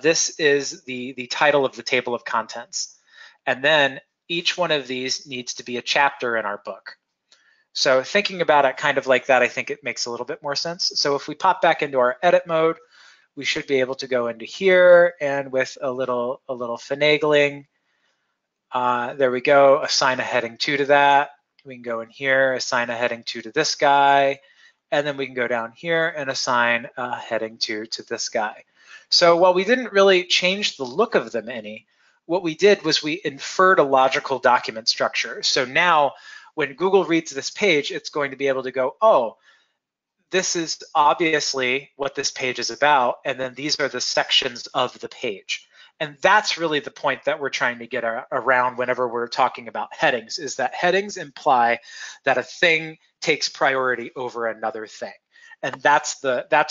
this is the title of the table of contents. And then each one of these needs to be a chapter in our book. So thinking about it kind of like that, I think it makes a little bit more sense. So if we pop back into our edit mode, we should be able to go into here, and with a little finagling, there we go, assign a heading 2 to that. We can go in here, assign a heading 2 to this guy, and then we can go down here and assign a heading 2 to this guy. So while we didn't really change the look of them any, what we did was we inferred a logical document structure. So now when Google reads this page, it's going to be able to go, oh, this is obviously what this page is about, and then these are the sections of the page. And that's really the point that we're trying to get around whenever we're talking about headings, is that headings imply that a thing takes priority over another thing. And that's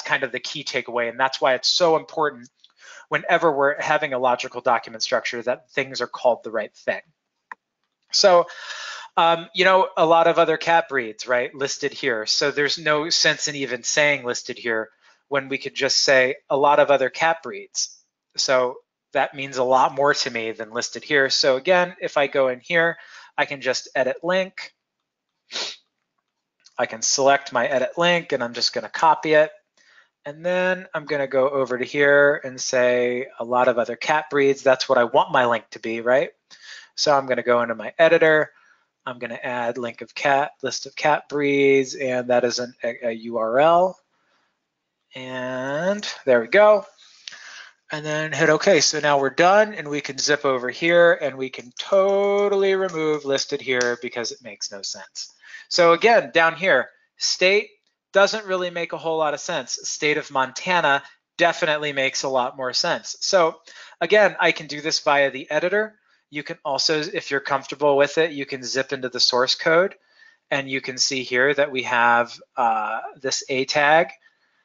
kind of the key takeaway, and that's why it's so important whenever we're having a logical document structure that things are called the right thing. So, you know, a lot of other cat breeds, right, listed here. So there's no sense in even saying listed here when we could just say a lot of other cat breeds. So that means a lot more to me than listed here. So again, if I go in here, I can just edit link. I can select my edit link, and I'm just going to copy it. And then I'm going to go over to here and say a lot of other cat breeds. That's what I want my link to be, right? So I'm going to go into my editor. I'm going to add list of cat breeds, and that is a URL. And there we go. And then hit OK. So now we're done, and we can zip over here, and we can totally remove listed here because it makes no sense. So again, down here, state doesn't really make a whole lot of sense. State of Montana definitely makes a lot more sense. So again, I can do this via the editor. You can also, if you're comfortable with it, you can zip into the source code, and you can see here that we have this A tag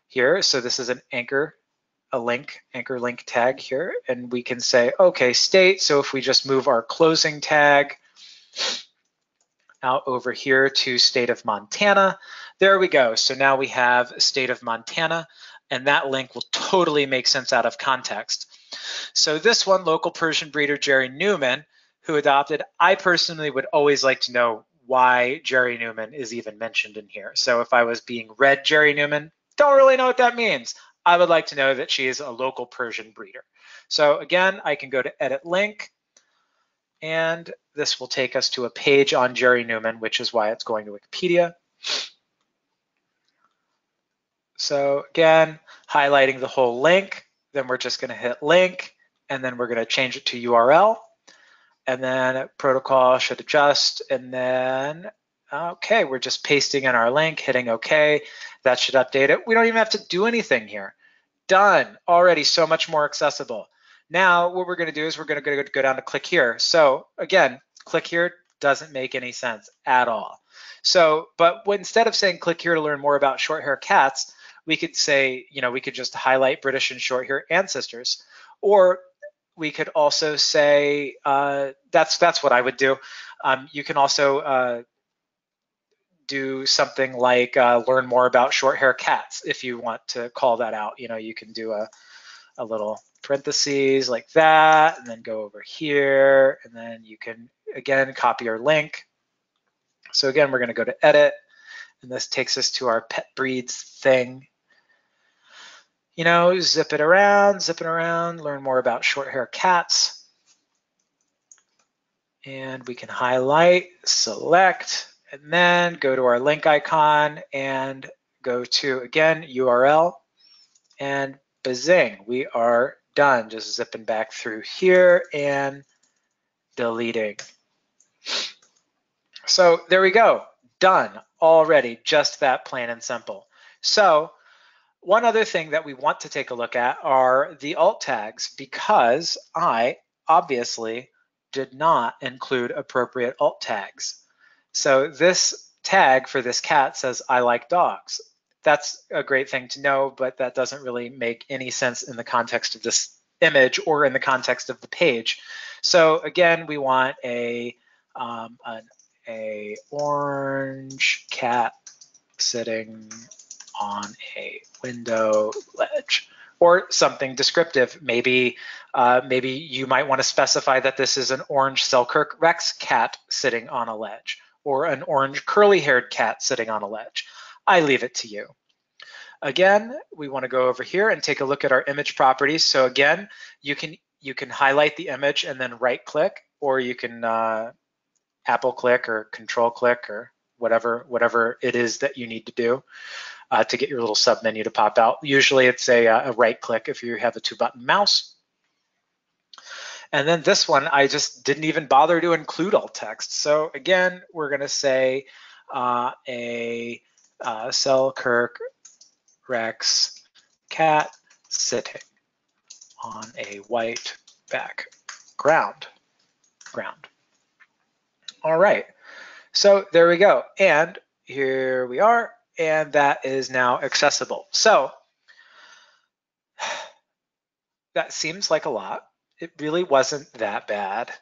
here. So this is an anchor link tag here, and we can say, okay, state. So if we just move our closing tag out over here to state of Montana, there we go. So now we have state of Montana, and that link will totally make sense out of context. So this one, local Persian breeder Jerry Newman, who adopted, I personally would always like to know why Jerry Newman is even mentioned in here. So if I was being read Jerry Newman, don't really know what that means. I would like to know that she is a local Persian breeder. So again, I can go to edit link, and this will take us to a page on Jerry Newman, which is why it's going to Wikipedia. So again, highlighting the whole link, then we're just going to hit link, and then we're going to change it to URL, and then protocol should adjust, and then okay, we're just pasting in our link, hitting OK. That should update it. We don't even have to do anything here. Done. Already so much more accessible. Now what we're going to do is we're going to go down to click here. So again, click here doesn't make any sense at all. So, but instead of saying click here to learn more about short hair cats, we could say, you know, we could just highlight British and short hair ancestors, or we could also say that's what I would do. You can also do something like learn more about short hair cats if you want to call that out. You know, you can do a little parentheses like that, and then go over here, and then you can again copy our link. So again, we're going to go to edit, and this takes us to our pet breeds thing. You know, zip it around, learn more about short hair cats. And we can highlight, select, and then go to our link icon and go to, again, URL, and bazing, we are done. Just zipping back through here and deleting. So there we go, done already, just that plain and simple. So one other thing that we want to take a look at are the alt tags, because I obviously did not include appropriate alt tags. So this tag for this cat says, I like dogs. That's a great thing to know, but that doesn't really make any sense in the context of this image or in the context of the page. So again, we want a orange cat sitting on a window ledge, or something descriptive. Maybe you might want to specify that this is an orange Selkirk Rex cat sitting on a ledge, or an orange curly-haired cat sitting on a ledge. I leave it to you. Again, we want to go over here and take a look at our image properties. So again, you can highlight the image and then right-click, or you can Apple click or control click or whatever it is that you need to do to get your little sub menu to pop out. Usually it's a right click if you have a 2-button mouse. And then this one, I just didn't even bother to include alt text. So again, we're going to say a Selkirk Rex cat sitting on a white background. All right, so there we go. And here we are, and that is now accessible. So that seems like a lot. It really wasn't that bad.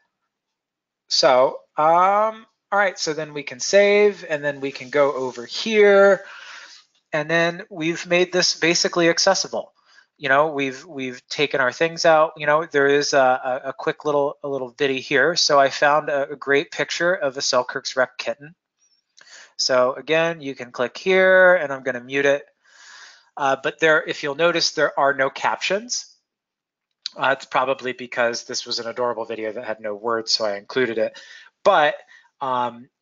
So, all right, so then we can save, and then we can go over here, and then we've made this basically accessible. You know, we've taken our things out. You know, there is a quick little video here. So I found a great picture of a Selkirk's Rex kitten. So again, you can click here, and I'm going to mute it. But there, if you'll notice, there are no captions. It's probably because this was an adorable video that had no words, so I included it. But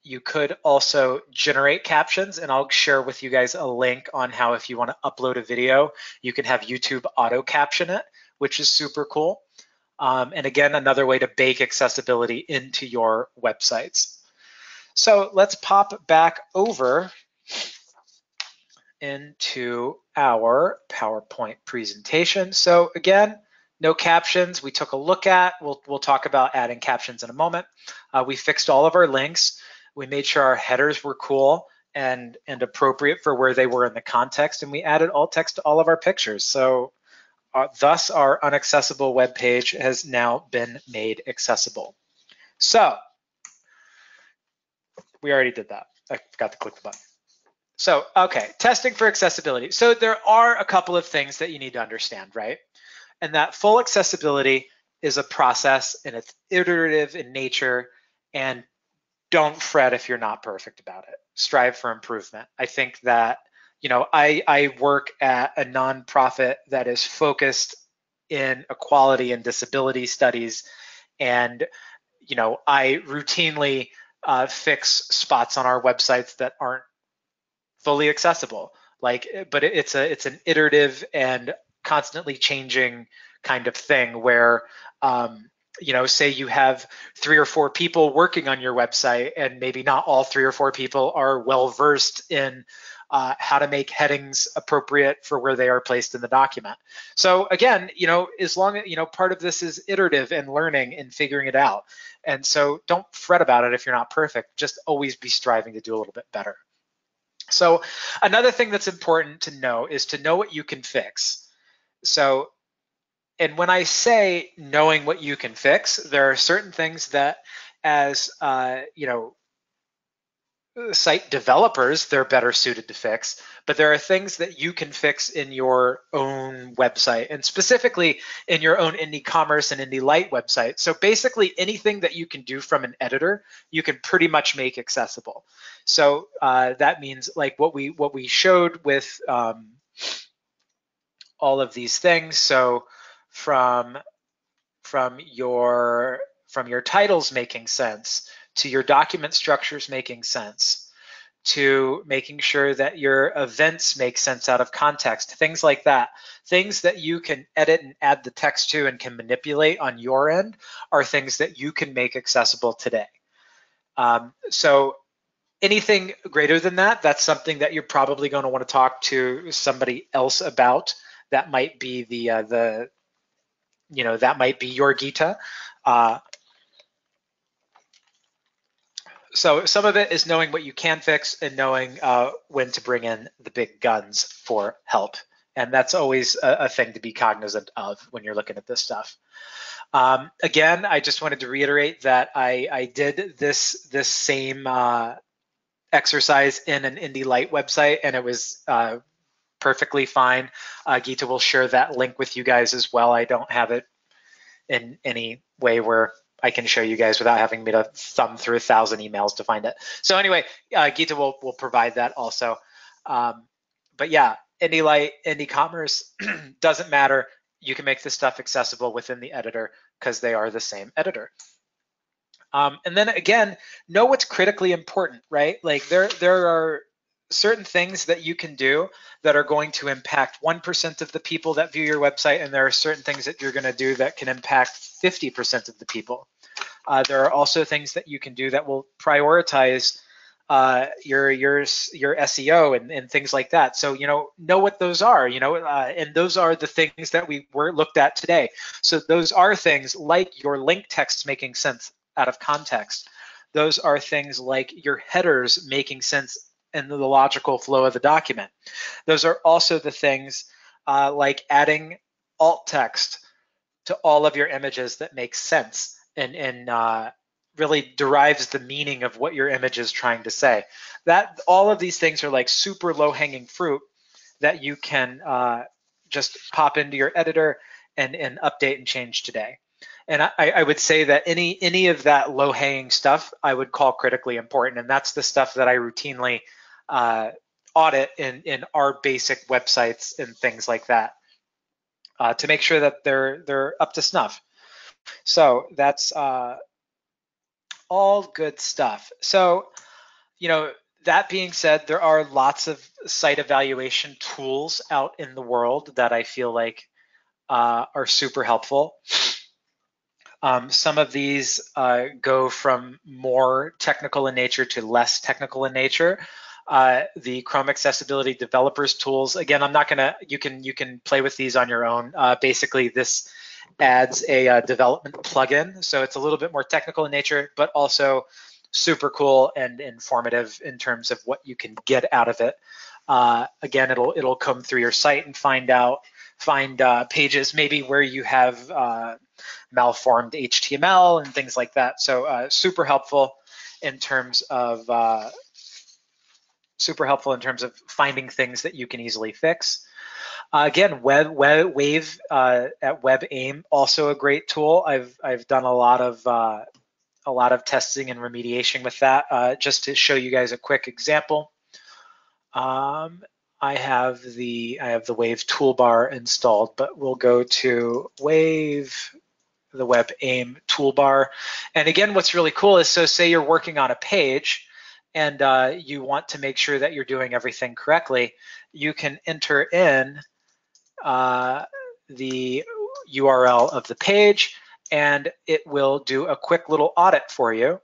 you could also generate captions, and I'll share with you guys a link on how, if you want to upload a video, you can have YouTube auto caption it, which is super cool. And again, another way to bake accessibility into your websites. So let's pop back over into our PowerPoint presentation. So again, no captions we took a look at. We'll talk about adding captions in a moment. We fixed all of our links. We made sure our headers were cool and appropriate for where they were in the context, and we added alt text to all of our pictures. So thus our unaccessible web page has now been made accessible. So we already did that. I forgot to click the button. So, okay, testing for accessibility. So there are a couple of things that you need to understand, right? And that full accessibility is a process, and it's iterative in nature, and don't fret if you're not perfect about it. Strive for improvement. I think that, you know, I work at a nonprofit that is focused in equality and disability studies, and, you know, I routinely fix spots on our websites that aren't fully accessible. But it's an iterative and constantly changing kind of thing where, you know, say you have 3 or 4 people working on your website, and maybe not all 3 or 4 people are well versed in how to make headings appropriate for where they are placed in the document. So again, you know, as long as, you know, part of this is iterative and learning and figuring it out. And so don't fret about it if you're not perfect. Just always be striving to do a little bit better. So another thing that's important to know is to know what you can fix. So, and when I say knowing what you can fix, there are certain things that, as you know, site developers, they're better suited to fix, but there are things that you can fix in your own website, and specifically in your own IndieCommerce and IndieLite website. So basically anything that you can do from an editor, you can pretty much make accessible. So that means like what we showed with all of these things. So from your titles making sense, to your document structures making sense, to making sure that your events make sense out of context, things like that. Things that you can edit and add the text to and can manipulate on your end are things that you can make accessible today. So anything greater than that, that's something that you're probably going to want to talk to somebody else about. That might be the you know, that might be your Gita. So some of it is knowing what you can fix and knowing when to bring in the big guns for help. And that's always a thing to be cognizant of when you're looking at this stuff. Again, I just wanted to reiterate that I did this same exercise in an Indie Light website, and it was perfectly fine. Geeta will share that link with you guys as well. I don't have it in any way where I can show you guys without having me to thumb through 1,000 emails to find it. So anyway, Geeta will provide that also. But yeah, Indie Light, IndieCommerce, doesn't matter. You can make this stuff accessible within the editor because they are the same editor. And then again, know what's critically important, right? Like there are certain things that you can do that are going to impact 1% of the people that view your website, and there are certain things that you're going to do that can impact 50% of the people. There are also things that you can do that will prioritize your SEO and things like that. So know what those are. And those are the things that we were looked at today. So those are things like your link text making sense out of context. Those are things like your headers making sense in the logical flow of the document. Those are also the things like adding alt text to all of your images that makes sense and really derives the meaning of what your image is trying to say. That all of these things are like super low-hanging fruit that you can just pop into your editor and update and change today. And I would say that any of that low-hanging stuff I would call critically important, and that's the stuff that I routinely audit in our basic websites and things like that to make sure that they're up to snuff. So that's all good stuff. So that being said, there are lots of site evaluation tools out in the world that I feel like are super helpful. Some of these go from more technical in nature to less technical in nature. The Chrome Accessibility Developers tools, again, I'm not gonna, you can play with these on your own. Basically, this adds a development plugin, so it's a little bit more technical in nature, but also super cool and informative in terms of what you can get out of it. Again, it'll come through your site and find pages maybe where you have malformed HTML and things like that. So super helpful in terms of finding things that you can easily fix. Again, Wave at WebAIM, also a great tool. I've done a lot of testing and remediation with that. Just to show you guys a quick example, I have the Wave toolbar installed, but we'll go to Wave, the WebAIM toolbar. And again, what's really cool is, so say you're working on a page and you want to make sure that you're doing everything correctly, you can enter in the URL of the page, and it will do a quick little audit for you.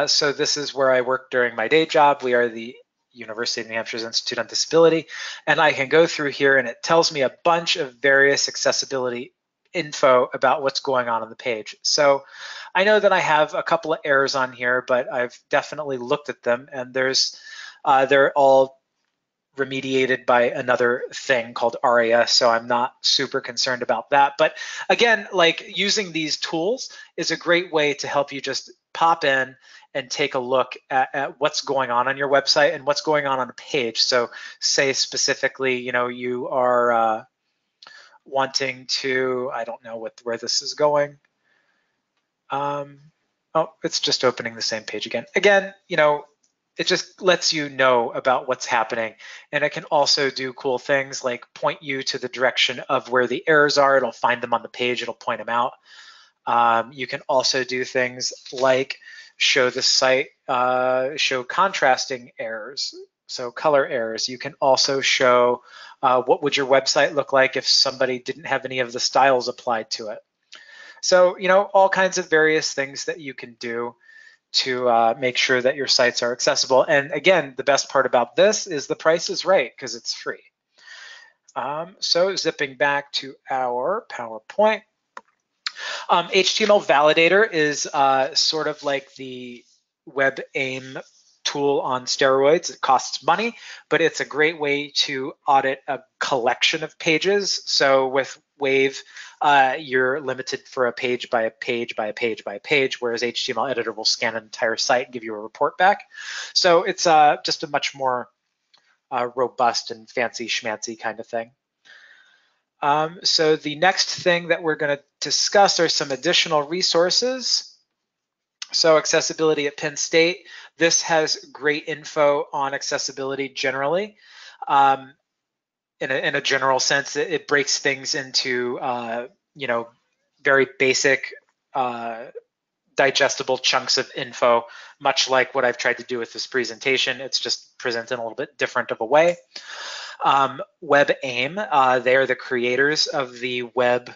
So this is where I work during my day job. We are the University of New Hampshire's Institute on Disability, and I can go through here and it tells me a bunch of various accessibility info about what's going on the page. So I know that I have a couple of errors on here, but I've definitely looked at them, and they're all remediated by another thing called ARIA, so I'm not super concerned about that. But again, like, using these tools is a great way to help you just pop in and take a look at what's going on your website and what's going on a page. So say specifically, you are wanting to, I don't know where this is going. Oh, it's just opening the same page again. Again, it just lets you know about what's happening. And it can also do cool things like point you to the direction of where the errors are. It'll find them on the page, it'll point them out. You can also do things like show the site, show contrasting errors, so color errors. You can also show what would your website look like if somebody didn't have any of the styles applied to it. So, all kinds of various things that you can do to make sure that your sites are accessible. And again, the best part about this is the price is right because it's free. So zipping back to our PowerPoint, HTML Validator is sort of like the WebAIM tool on steroids. It costs money, but it's a great way to audit a collection of pages. So with Wave, you're limited for a page by a page by a page by a page, whereas HTML editor will scan an entire site and give you a report back. So it's just a much more robust and fancy schmancy kind of thing. So the next thing that we're going to discuss are some additional resources. So accessibility at Penn State. This has great info on accessibility generally. In a general sense, it breaks things into very basic digestible chunks of info, much like what I've tried to do with this presentation. It's just presented in a little bit different of a way. WebAIM, they are the creators of the Wave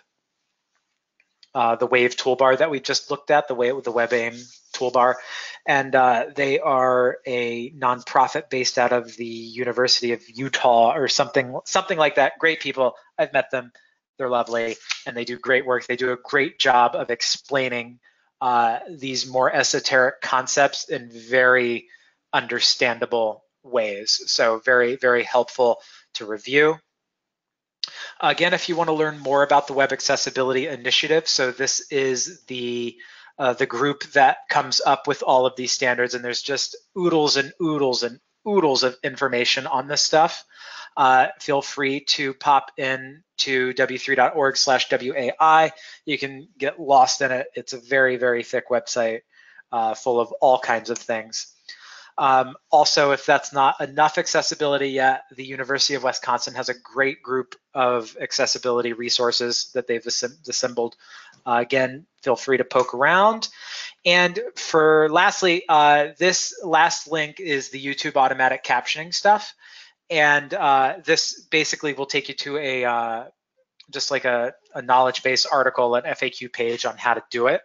toolbar that we just looked at, the WebAIM toolbar, and they are a nonprofit based out of the University of Utah or something like that. Great people. I've met them. They're lovely, and they do great work. They do a great job of explaining these more esoteric concepts in very understandable ways. So very, very helpful to review. Again, if you want to learn more about the Web Accessibility Initiative, so this is the group that comes up with all of these standards, and there's just oodles and oodles and oodles of information on this stuff. Feel free to pop in to w3.org/WAI. You can get lost in it. It's a very, very thick website full of all kinds of things. Also, if that's not enough accessibility yet, the University of Wisconsin has a great group of accessibility resources that they've assembled. Again, feel free to poke around. And for lastly, this last link is the YouTube automatic captioning stuff. And this basically will take you to just like a knowledge base article, an FAQ page on how to do it.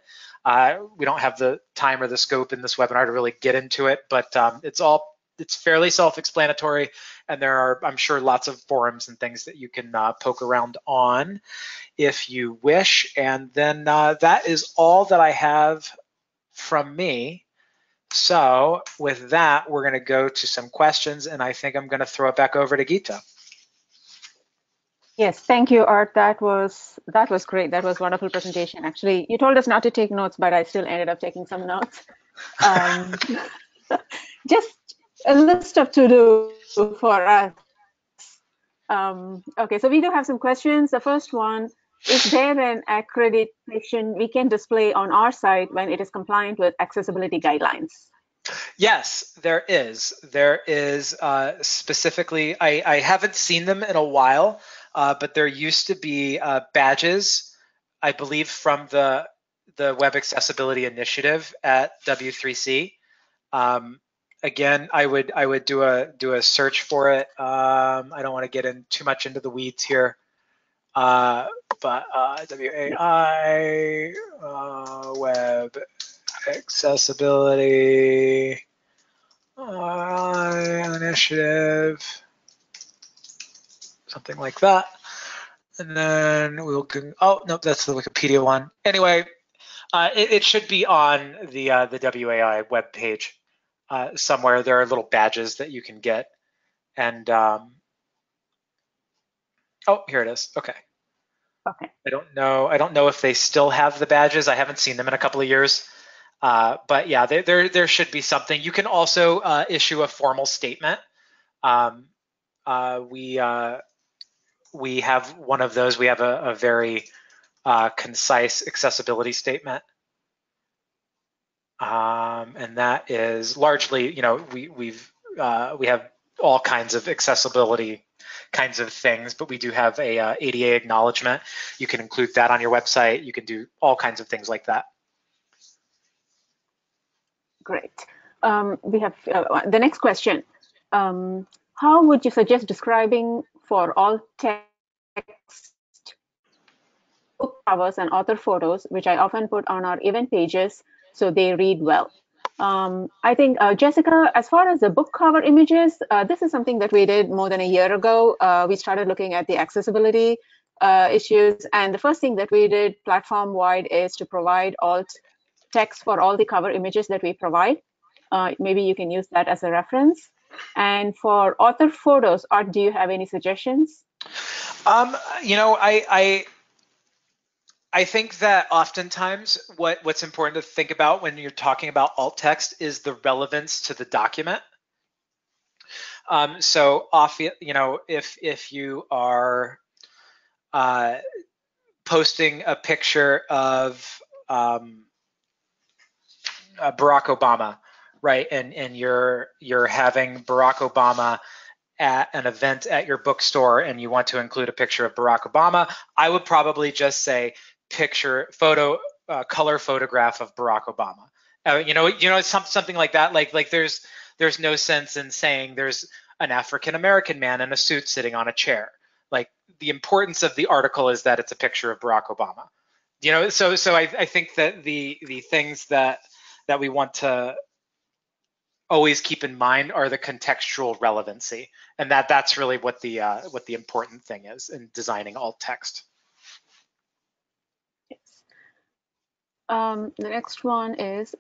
We don't have the time or the scope in this webinar to really get into it, but it's fairly self-explanatory, and there are, I'm sure, lots of forums and things that you can poke around on if you wish. And then that is all that I have from me. So with that, we're going to go to some questions, and I think I'm going to throw it back over to Geeta. Yes, thank you, Art. That was great. That was a wonderful presentation. Actually, you told us not to take notes, but I still ended up taking some notes. Just a list of to-do for us. Okay, so we do have some questions. The first one, is there an accreditation we can display on our site when it is compliant with accessibility guidelines? Yes, there is. There is specifically, I haven't seen them in a while, but there used to be badges, I believe, from the Web Accessibility Initiative at W3C. Again, I would do a search for it. I don't want to get in too much into the weeds here, but WAI Web Accessibility Initiative, something like that. And then we'll can, oh no, that's the Wikipedia one. Anyway, it should be on the WAI web page somewhere. There are little badges that you can get, and oh, here it is. Okay. Okay. I don't know if they still have the badges. I haven't seen them in a couple of years. But yeah, there should be something. You can also issue a formal statement. We have one of those. We have a very concise accessibility statement, and that is largely, we have all kinds of accessibility kinds of things, but we do have a ADA acknowledgement. You can include that on your website. You can do all kinds of things like that. Great. We have the next question. How would you suggest describing for all text book covers and author photos, which I often put on our event pages so they read well? I think, Jessica, as far as the book cover images, this is something that we did more than a year ago. We started looking at the accessibility issues, and the first thing that we did platform-wide is to provide alt text for all the cover images that we provide. Maybe you can use that as a reference. And for author photos, Art, do you have any suggestions? You know, I think that oftentimes what's important to think about when you're talking about alt text is the relevance to the document. So you know, if you are posting a picture of Barack Obama, right, and you're having Barack Obama at an event at your bookstore and you want to include a picture of Barack Obama, I would probably just say color photograph of Barack Obama. You know, something like that. Like there's no sense in saying there's an African American man in a suit sitting on a chair. Like the importance of the article is that it's a picture of Barack Obama. You know, so I think that the things that we want to always keep in mind are the contextual relevancy, and that's really what the important thing is in designing alt text. Yes. The next one is,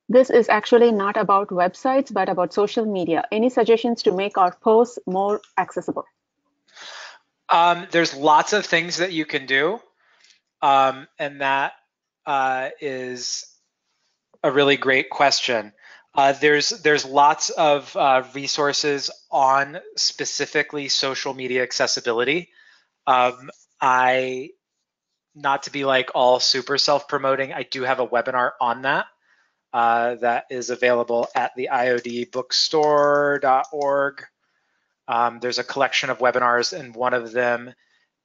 this is actually not about websites, but about social media. Any suggestions to make our posts more accessible? There's lots of things that you can do, and that is a really great question. There's lots of resources on specifically social media accessibility. Not to be like all super self-promoting, I do have a webinar on that that is available at the iodbookstore.org. There's a collection of webinars, and one of them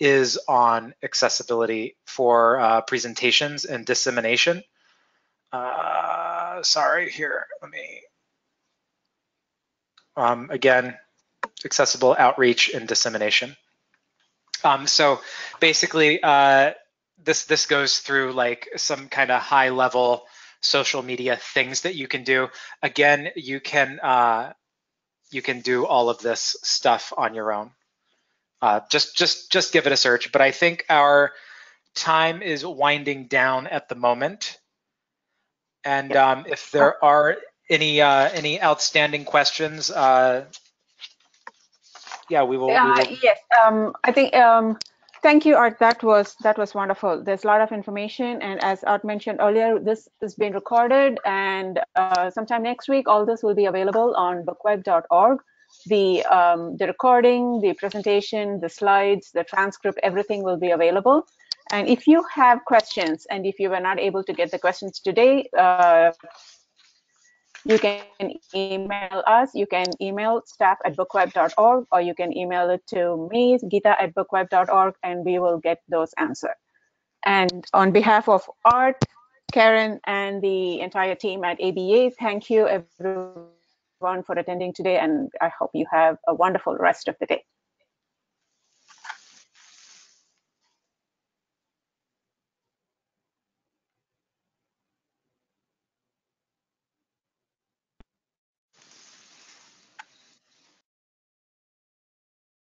is on accessibility for presentations and dissemination. Sorry, here, let me, again, accessible outreach and dissemination. So basically, this goes through like some kind of high level social media things that you can do. Again, you can do all of this stuff on your own. Just give it a search. But I think our time is winding down at the moment. And if there are any outstanding questions, yeah, we will. Yes, I think. Thank you, Art. That was wonderful. There's a lot of information, and as Art mentioned earlier, this is being recorded, and sometime next week, all this will be available on bookweb.org. The recording, the presentation, the slides, the transcript, everything will be available. And if you have questions, and if you were not able to get the questions today, you can email us. You can email staff@bookweb.org, or you can email it to me, Geeta@bookweb.org, and we will get those answered. And on behalf of Art, Karen, and the entire team at ABA, thank you everyone for attending today, and I hope you have a wonderful rest of the day.